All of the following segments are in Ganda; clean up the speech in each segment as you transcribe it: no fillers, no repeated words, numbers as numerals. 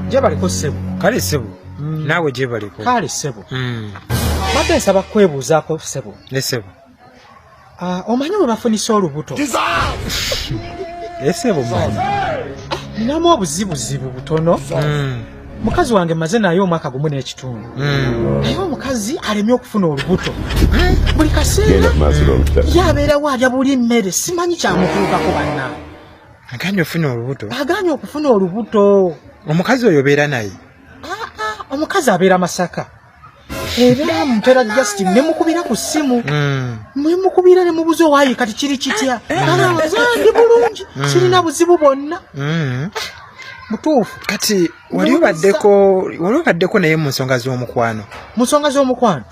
Jebaliko ssebo. Kale ssebo. Naawe jebaliko. Kale ssebo. Badde nsaba kwebuuzaako ssebo. Ne ssebo. Omanyi bwe bafunisa olubuto? Ssebo mmanyi. Ninamu obuzibuzibu butono. Mukazi wange maze naye omwaka gumu n'ekitundu. Naye omukazi alemye okufuna olubuto. Buli kaseera yabeerawo alya buli mmere simanyi kyamutuukako banna. Agaanye okufuna olubuto? Agaanye okufuna olubuto. Omukazi oyo obeera naye? Omukazi abeera Masaka. Era mutera just ne mukubira ku ssimu. Mwe mukubira ne mubuze waayi kati kiri kitya. Ndi bulungi. Sirina buzibu bwonna. Mutuufu. Kati wali obaddeko naye mu nsonga z'omukwano. Mu nsonga z'omukwano?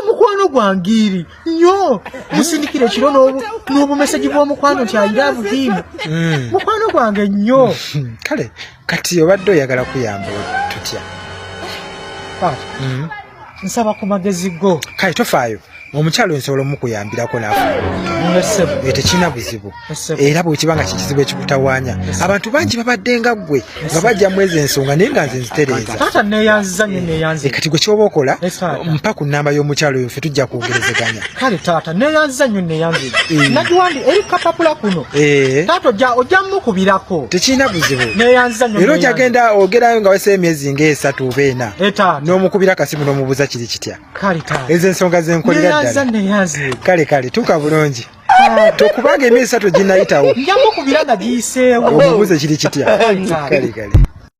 Mukwano gwangiiri nnyo. Musindikira ekiro n'obumeseji bw'omukwano nti I love him. Mukwano gwange nnyo. Kale kati obadde oyagala kuyamba tutya? Nsaba ku magezi go. Kale tofaayo. Omukyalo nsobola omukuyambirako naawe. Tekirina buzibu. Era bwe kibanga kikizibu ekikutawaanya. Abantu bangi babadde nga ggwe nga bajja mu ezo ensonga naye nga nze nzitereeza. Taata neeyanziza nnyo neeyanziza. Kati gwe ky'oba okola mpa ku nnamba y'omukyalo oyo ffe tujja kwogerezeganya. Kale taata neeyanziza nnyo neeyanziza. Nagiwandi eri kapapula kuno. Taata ojja mukubirako. Tekirina buzibu. Neeyanziza nnyo. Era ojagenda ogerayo nga weesaba emyezi ng'esatu oba ena. N'omukubira kasimu n'omubuuza kiri kitya. Kale taata. Ezo ensonga ze nkolera ddala. Kale tuuka bulungi. Tokubanga emyezi 3 ginnayitawo. Njya mukubira nga giyiseewo. Omubuuze kiri kitya. Kale.